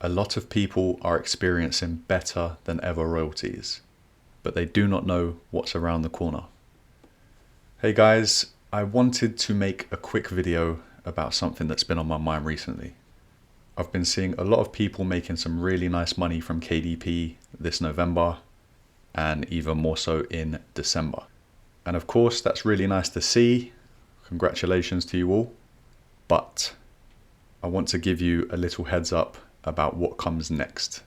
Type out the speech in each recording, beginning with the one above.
A lot of people are experiencing better than ever royalties, but they do not know what's around the corner. Hey guys, I wanted to make a quick video about something that's been on my mind recently. I've been seeing a lot of people making some really nice money from KDP this November and even more so in December. And of course, that's really nice to see. Congratulations to you all. But I want to give you a little heads up about what comes next.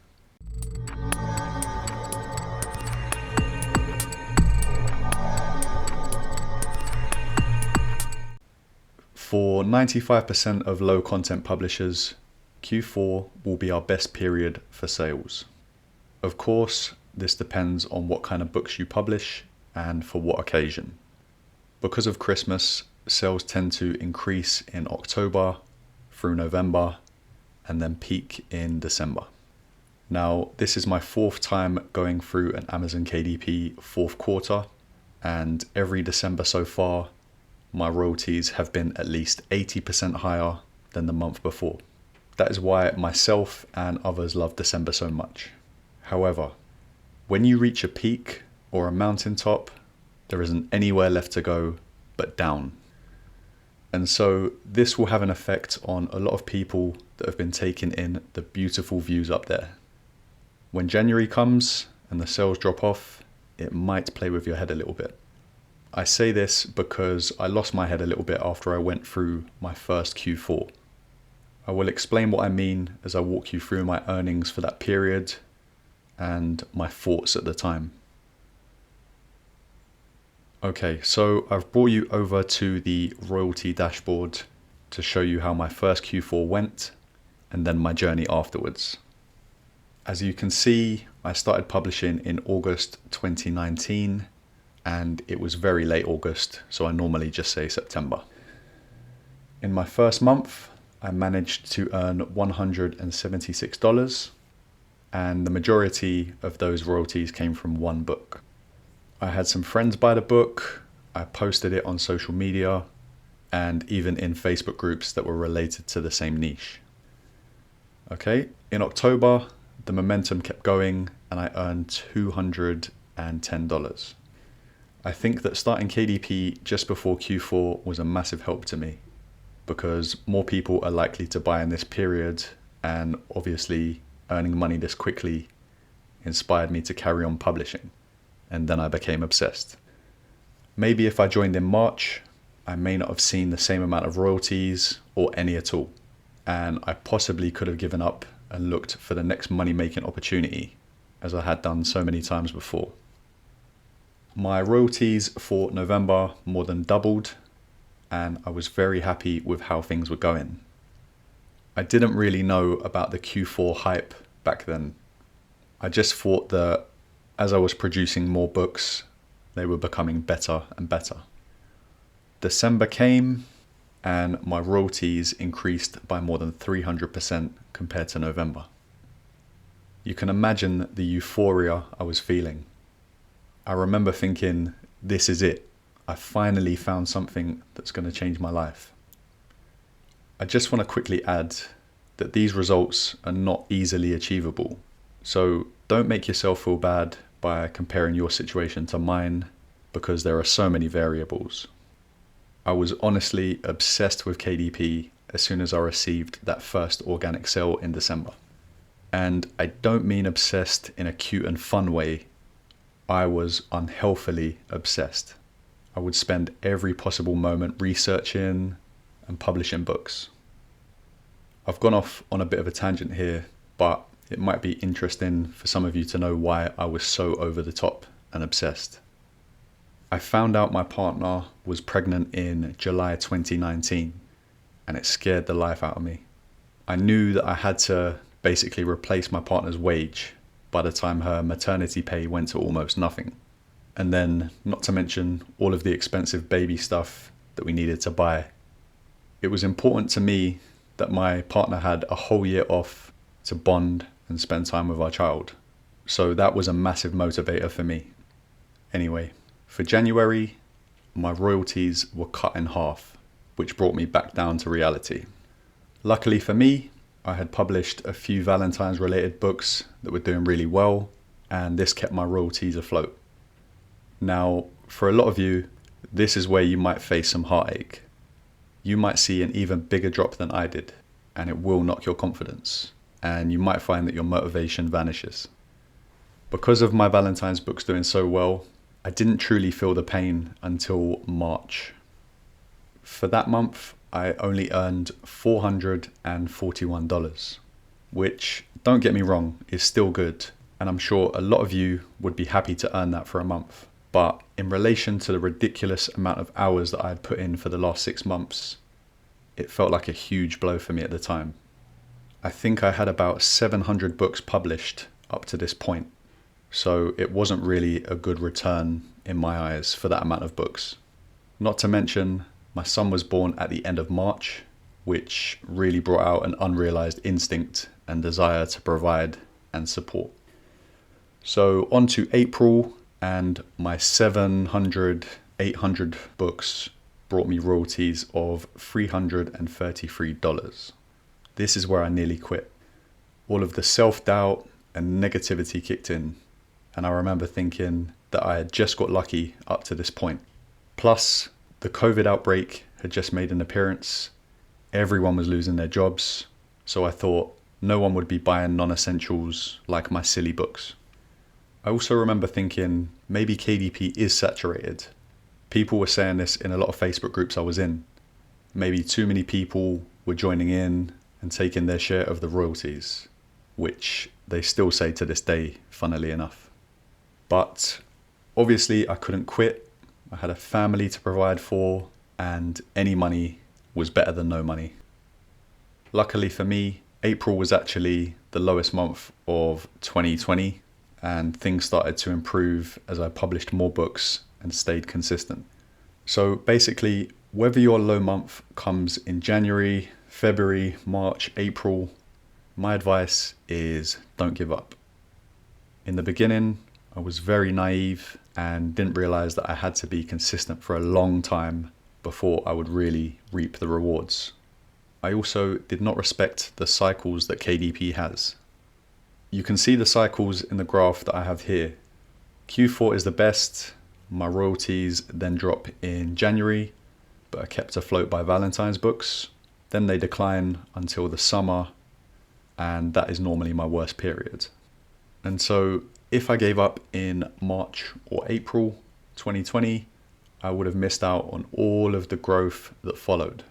For 95% of low content publishers, Q4 will be our best period for sales. Of course, this depends on what kind of books you publish and for what occasion. Because of Christmas, sales tend to increase in October through November and then peak in December. Now, this is my fourth time going through an Amazon KDP fourth quarter, and every December so far, my royalties have been at least 80% higher than the month before. That is why myself and others love December so much. However, when you reach a peak or a mountaintop, there isn't anywhere left to go but down. And so this will have an effect on a lot of people that have been taking in the beautiful views up there. When January comes and the sales drop off, it might play with your head a little bit. I say this because I lost my head a little bit after I went through my first Q4. I will explain what I mean as I walk you through my earnings for that period and my thoughts at the time. Okay, so I've brought you over to the royalty dashboard to show you how my first Q4 went and then my journey afterwards. As you can see, I started publishing in August 2019 and it was very late August, so I normally just say September. In my first month, I managed to earn $176, and the majority of those royalties came from one book. I had some friends buy the book, I posted it on social media, and even in Facebook groups that were related to the same niche. Okay, in October, the momentum kept going and I earned $210. I think that starting KDP just before Q4 was a massive help to me because more people are likely to buy in this period, and obviously earning money this quickly inspired me to carry on publishing, and then I became obsessed. Maybe if I joined in March, I may not have seen the same amount of royalties or any at all, and I possibly could have given up and looked for the next money-making opportunity, as I had done so many times before. My royalties for November more than doubled, and I was very happy with how things were going. I didn't really know about the Q4 hype back then. I just thought that as I was producing more books, they were becoming better and better. December came and my royalties increased by more than 300% compared to November. You can imagine the euphoria I was feeling. I remember thinking, this is it. I finally found something that's going to change my life. I just want to quickly add that these results are not easily achievable. So don't make yourself feel bad by comparing your situation to mine, because there are so many variables. I was honestly obsessed with KDP as soon as I received that first organic sale in December. And I don't mean obsessed in a cute and fun way. I was unhealthily obsessed. I would spend every possible moment researching and publishing books. I've gone off on a bit of a tangent here, but it might be interesting for some of you to know why I was so over the top and obsessed. I found out my partner was pregnant in July 2019, and it scared the life out of me. I knew that I had to basically replace my partner's wage by the time her maternity pay went to almost nothing. And then, not to mention all of the expensive baby stuff that we needed to buy. It was important to me that my partner had a whole year off to bond and spend time with our child. So that was a massive motivator for me. Anyway, for January, my royalties were cut in half, which brought me back down to reality. Luckily for me, I had published a few Valentine's related books that were doing really well, and this kept my royalties afloat. Now, for a lot of you, this is where you might face some heartache. You might see an even bigger drop than I did, and it will knock your confidence, and you might find that your motivation vanishes. Because of my Valentine's books doing so well, I didn't truly feel the pain until March. For that month, I only earned $441, which, don't get me wrong, is still good, and I'm sure a lot of you would be happy to earn that for a month. But in relation to the ridiculous amount of hours that I had put in for the last 6 months, it felt like a huge blow for me at the time. I think I had about 700 books published up to this point, so it wasn't really a good return in my eyes for that amount of books. Not to mention, my son was born at the end of March, which really brought out an unrealized instinct and desire to provide and support. So on to April, and my 700, 800 books brought me royalties of $333. This is where I nearly quit. All of the self-doubt and negativity kicked in, and I remember thinking that I had just got lucky up to this point. Plus, the COVID outbreak had just made an appearance. Everyone was losing their jobs, so I thought no one would be buying non-essentials like my silly books. I also remember thinking maybe KDP is saturated. People were saying this in a lot of Facebook groups I was in. Maybe too many people were joining in and taking their share of the royalties, which they still say to this day, funnily enough. But obviously I couldn't quit. I had a family to provide for, and any money was better than no money. Luckily for me, April was actually the lowest month of 2020, and things started to improve as I published more books and stayed consistent. So basically, whether your low month comes in January, February, March, April, my advice is don't give up. In the beginning, I was very naive and didn't realize that I had to be consistent for a long time before I would really reap the rewards. I also did not respect the cycles that KDP has. You can see the cycles in the graph that I have here. Q4 is the best. My royalties then drop in January, but are kept afloat by Valentine's books. Then they decline until the summer, and that is normally my worst period. And so if I gave up in March or April 2020, I would have missed out on all of the growth that followed.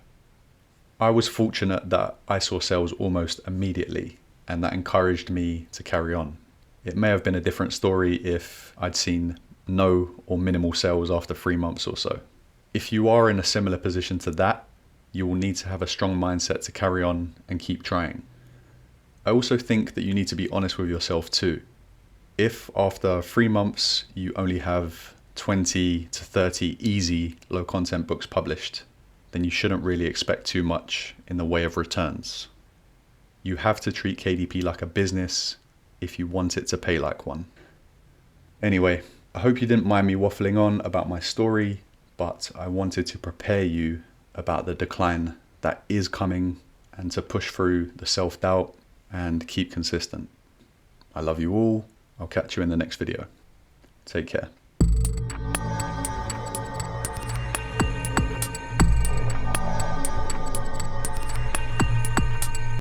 I was fortunate that I saw sales almost immediately, and that encouraged me to carry on. It may have been a different story if I'd seen no or minimal sales after 3 months or so. If you are in a similar position to that, you will need to have a strong mindset to carry on and keep trying. I also think that you need to be honest with yourself too. If after 3 months you only have 20 to 30 easy low content books published, then you shouldn't really expect too much in the way of returns. You have to treat KDP like a business if you want it to pay like one. Anyway, I hope you didn't mind me waffling on about my story, but I wanted to prepare you about the decline that is coming and to push through the self-doubt and keep consistent. I love you all. I'll catch you in the next video. Take care.